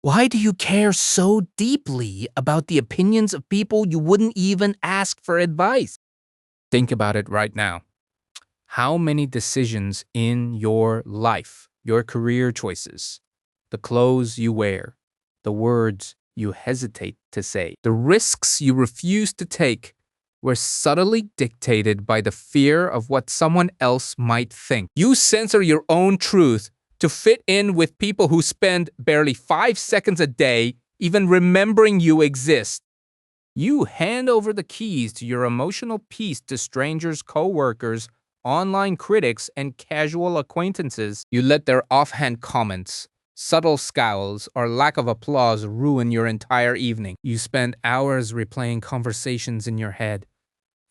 Why do you care so deeply about the opinions of people you wouldn't even ask for advice? Think about it right now. How many decisions in your life, your career choices, the clothes you wear, the words you hesitate to say, the risks you refuse to take were subtly dictated by the fear of what someone else might think? You censor your own truth to fit in with people who spend barely 5 seconds a day even remembering you exist. You hand over the keys to your emotional peace to strangers, coworkers, online critics, and casual acquaintances. You let their offhand comments, subtle scowls, or lack of applause ruin your entire evening. You spend hours replaying conversations in your head,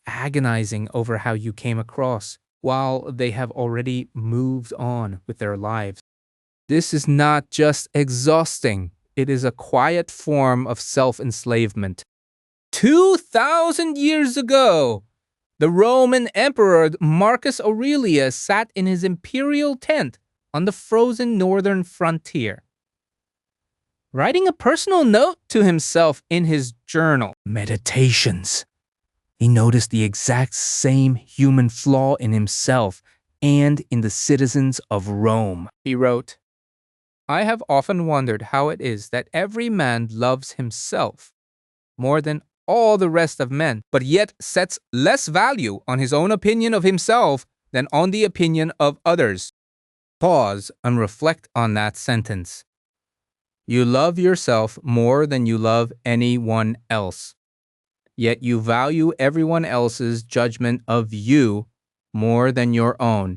agonizing over how you came across, while they have already moved on with their lives. This is not just exhausting, it is a quiet form of self-enslavement. 2,000 years ago, the Roman Emperor Marcus Aurelius sat in his imperial tent on the frozen northern frontier, writing a personal note to himself in his journal, Meditations. He noticed the exact same human flaw in himself and in the citizens of Rome. He wrote, "I have often wondered how it is that every man loves himself more than all the rest of men, but yet sets less value on his own opinion of himself than on the opinion of others." Pause and reflect on that sentence. You love yourself more than you love anyone else, yet you value everyone else's judgment of you more than your own.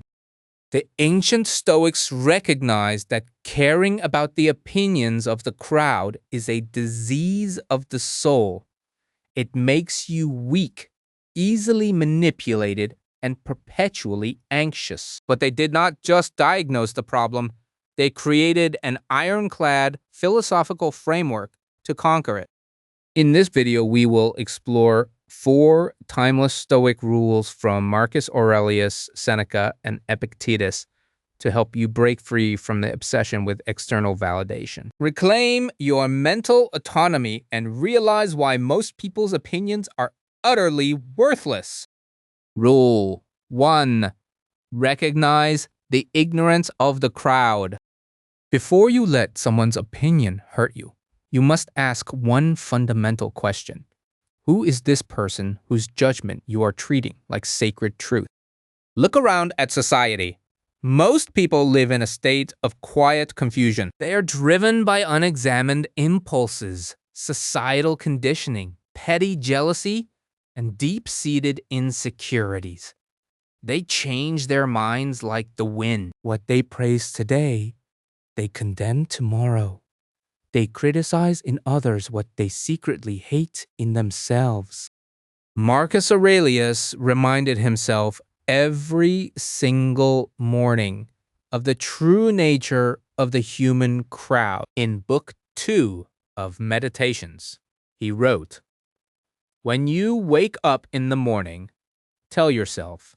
The ancient Stoics recognized that caring about the opinions of the crowd is a disease of the soul. It makes you weak, easily manipulated, and perpetually anxious. But they did not just diagnose the problem, they created an ironclad philosophical framework to conquer it. In this video, we will explore 4 timeless Stoic rules from Marcus Aurelius, Seneca, and Epictetus to help you break free from the obsession with external validation. Reclaim your mental autonomy and realize why most people's opinions are utterly worthless. Rule 1. Recognize the ignorance of the crowd. Before you let someone's opinion hurt you, you must ask one fundamental question. Who is this person whose judgment you are treating like sacred truth? Look around at society. Most people live in a state of quiet confusion. They are driven by unexamined impulses, societal conditioning, petty jealousy, and deep-seated insecurities. They change their minds like the wind. What they praise today, they condemn tomorrow. They criticize in others what they secretly hate in themselves. Marcus Aurelius reminded himself every single morning of the true nature of the human crowd. In Book 2 of Meditations, he wrote, "When you wake up in the morning, tell yourself,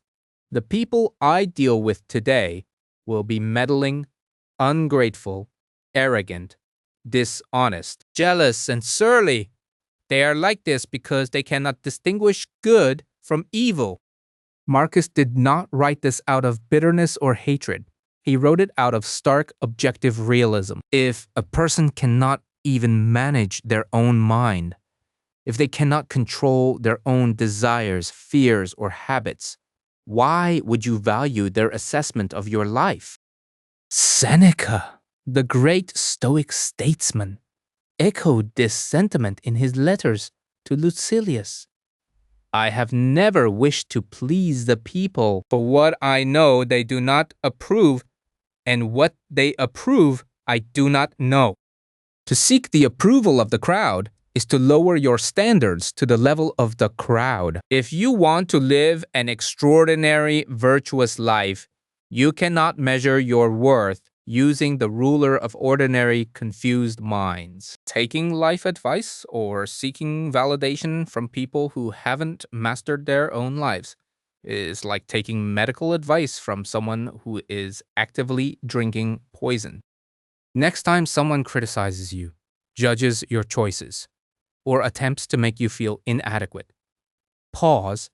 the people I deal with today will be meddling, ungrateful, arrogant, dishonest, jealous, and surly. They are like this because they cannot distinguish good from evil." Marcus did not write this out of bitterness or hatred. He wrote it out of stark objective realism. If a person cannot even manage their own mind, if they cannot control their own desires, fears, or habits, why would you value their assessment of your life? Seneca, the great Stoic statesman, echoed this sentiment in his letters to Lucilius. "I have never wished to please the people, for what I know they do not approve, and what they approve I do not know." To seek the approval of the crowd is to lower your standards to the level of the crowd. If you want to live an extraordinary, virtuous life, you cannot measure your worth using the ruler of ordinary, confused minds. Taking life advice or seeking validation from people who haven't mastered their own lives is like taking medical advice from someone who is actively drinking poison. Next time someone criticizes you, judges your choices, or attempts to make you feel inadequate. Pause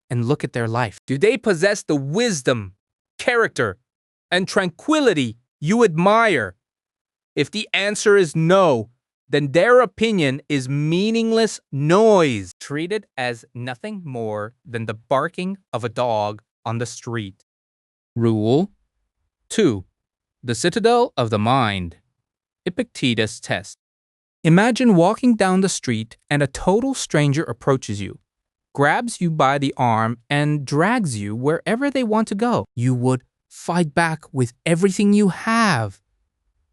and look at their life. Do they possess the wisdom, character, and tranquility you admire? If the answer is no, then their opinion is meaningless noise, treated as nothing more than the barking of a dog on the street. Rule 2. The Citadel of the Mind. Epictetus test. Imagine walking down the street and a total stranger approaches you, grabs you by the arm, and drags you wherever they want to go. You would fight back with everything you have.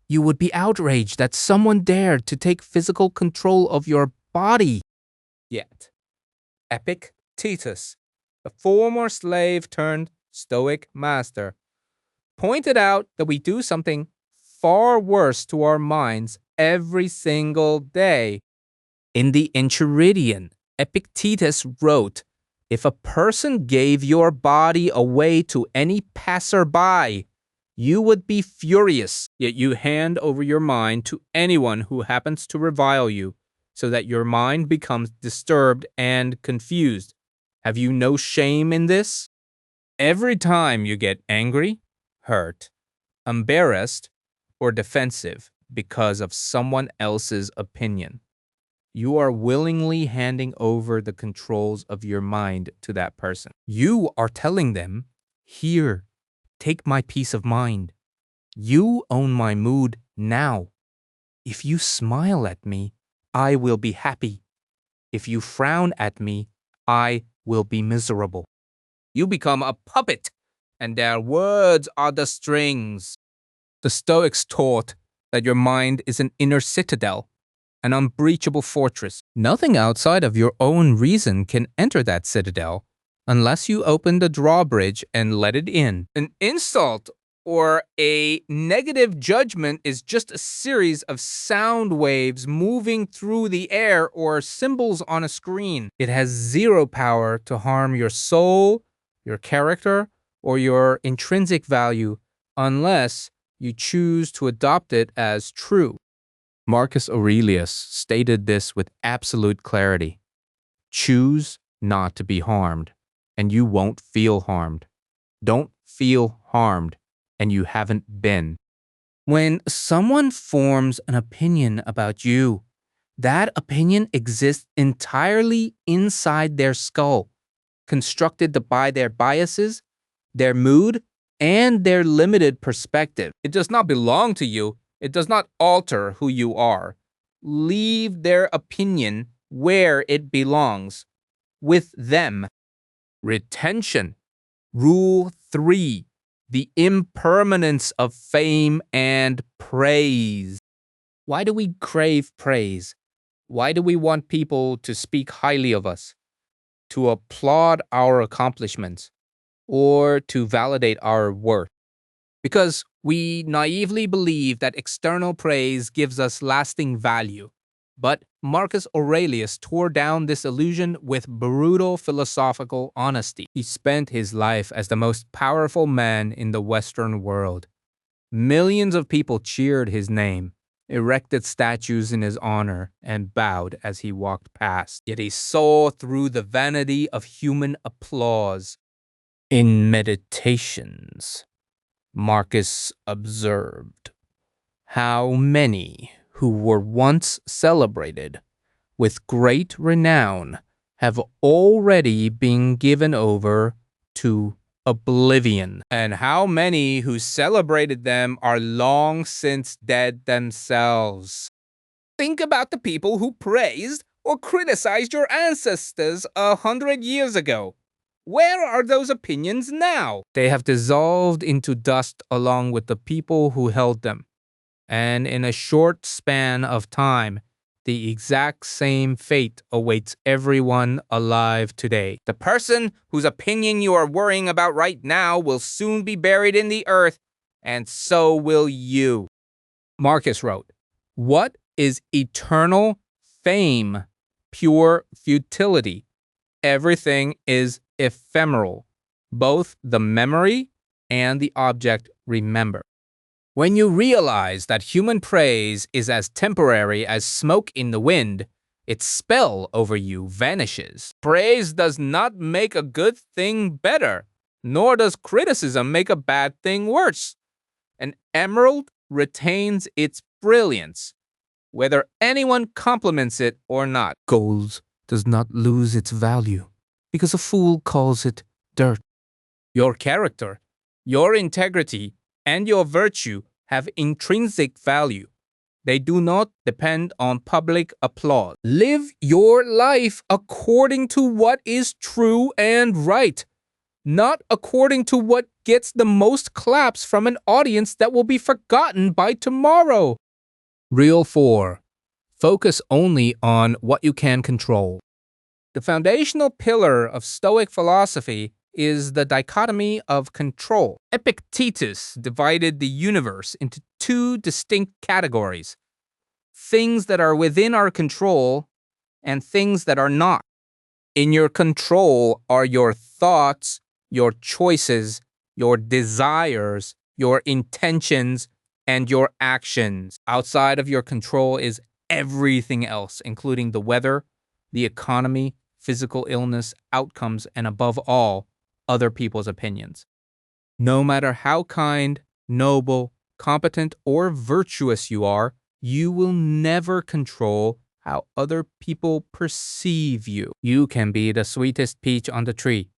You would be outraged that someone dared to take physical control of your body. Yet, Epictetus, the former slave turned Stoic master, pointed out that we do something far worse to our minds every single day. In the Enchiridion, Epictetus wrote, "If a person gave your body away to any passerby, you would be furious, yet you hand over your mind to anyone who happens to revile you, so that your mind becomes disturbed and confused. Have you no shame in this? Every time you get angry, hurt, embarrassed, or defensive because of someone else's opinion, you are willingly handing over the controls of your mind to that person. You are telling them, 'Here, take my peace of mind. You own my mood now. If you smile at me, I will be happy. If you frown at me, I will be miserable.' You become a puppet, and their words are the strings." The Stoics taught that your mind is an inner citadel, an unbreachable fortress. Nothing outside of your own reason can enter that citadel unless you open the drawbridge and let it in. An insult or a negative judgment is just a series of sound waves moving through the air or symbols on a screen. It has zero power to harm your soul, your character, or your intrinsic value unless you choose to adopt it as true. Marcus Aurelius stated this with absolute clarity. Choose not to be harmed, and you won't feel harmed. Don't feel harmed, and you haven't been. When someone forms an opinion about you, that opinion exists entirely inside their skull, constructed by their biases, their mood, and their limited perspective. It does not belong to you. It does not alter who you are. Leave their opinion where it belongs, with them. Retention. Rule 3. The impermanence of fame and praise. Why do we crave praise? Why do we want people to speak highly of us, to applaud our accomplishments, or to validate our worth? Because we naively believe that external praise gives us lasting value. But Marcus Aurelius tore down this illusion with brutal philosophical honesty. He spent his life as the most powerful man in the Western world. Millions of people cheered his name, erected statues in his honor, and bowed as he walked past. Yet he saw through the vanity of human applause. In Meditations, Marcus observed, "How many who were once celebrated with great renown have already been given over to oblivion, and how many who celebrated them are long since dead themselves." Think about the people who praised or criticized your ancestors 100 years ago. Where are those opinions now? They have dissolved into dust along with the people who held them. And in a short span of time, the exact same fate awaits everyone alive today. The person whose opinion you are worrying about right now will soon be buried in the earth, and so will you. Marcus wrote, "What is eternal fame? Pure futility. Everything is ephemeral, both the memory and the object remember. When you realize that human praise is as temporary as smoke in the wind, its spell over you vanishes. Praise does not make a good thing better, nor does criticism make a bad thing worse. An emerald retains its brilliance, whether anyone compliments it or not. Gold does not lose its value because a fool calls it dirt. Your character, your integrity, and your virtue have intrinsic value. They do not depend on public applause. Live your life according to what is true and right, not according to what gets the most claps from an audience that will be forgotten by tomorrow. Rule 4. Focus only on what you can control. The foundational pillar of Stoic philosophy is the dichotomy of control. Epictetus divided the universe into two distinct categories: things that are within our control and things that are not. In your control are your thoughts, your choices, your desires, your intentions, and your actions. Outside of your control is everything else, including the weather, the economy, physical illness, outcomes, and above all, other people's opinions. No matter how kind, noble, competent, or virtuous you are, you will never control how other people perceive you. You can be the sweetest peach on the tree,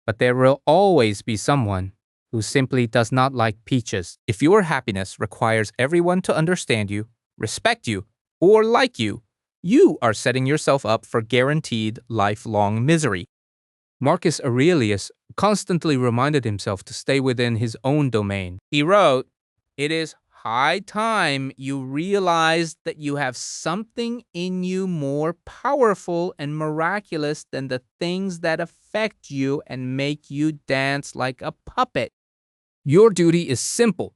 but there will always be someone who simply does not like peaches. If your happiness requires everyone to understand you, respect you, or like you, you are setting yourself up for guaranteed lifelong misery. Marcus Aurelius constantly reminded himself to stay within his own domain. He wrote, "It is high time you realized that you have something in you more powerful and miraculous than the things that affect you and make you dance like a puppet. Your duty is simple.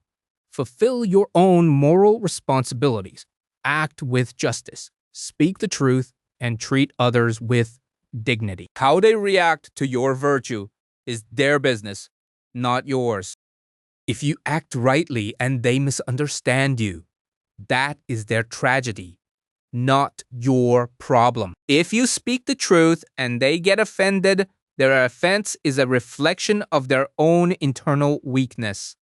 Fulfill your own moral responsibilities. Act with justice. Speak the truth and treat others with dignity. How they react to your virtue is their business, not yours. If you act rightly and they misunderstand you, that is their tragedy, not your problem. If you speak the truth and they get offended, their offense is a reflection of their own internal weakness.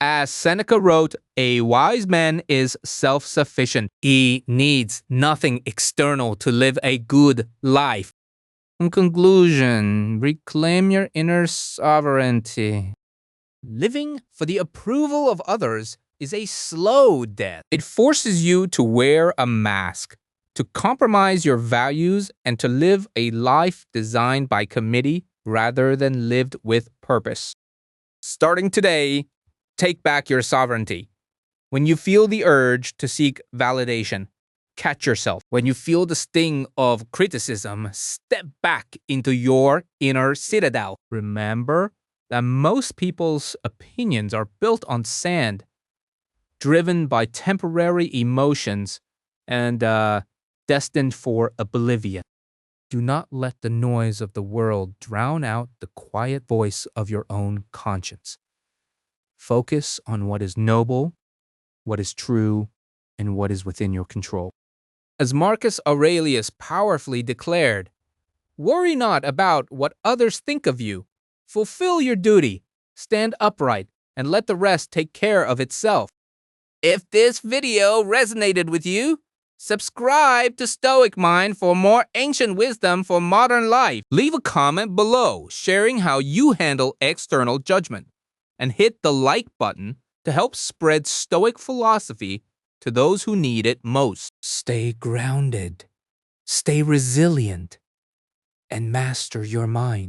As Seneca wrote, a wise man is self-sufficient. He needs nothing external to live a good life. In conclusion, reclaim your inner sovereignty. Living for the approval of others is a slow death. It forces you to wear a mask, to compromise your values, and to live a life designed by committee rather than lived with purpose. Starting today, take back your sovereignty. When you feel the urge to seek validation, catch yourself. When you feel the sting of criticism, step back into your inner citadel. Remember that most people's opinions are built on sand, driven by temporary emotions, and destined for oblivion. Do not let the noise of the world drown out the quiet voice of your own conscience. Focus on what is noble, what is true, and what is within your control. As Marcus Aurelius powerfully declared, "Worry not about what others think of you. Fulfill your duty, stand upright, and let the rest take care of itself." If this video resonated with you, subscribe to Stoic Mind for more ancient wisdom for modern life. Leave a comment below sharing how you handle external judgment, and hit the like button to help spread Stoic philosophy to those who need it most. Stay grounded, stay resilient, and master your mind.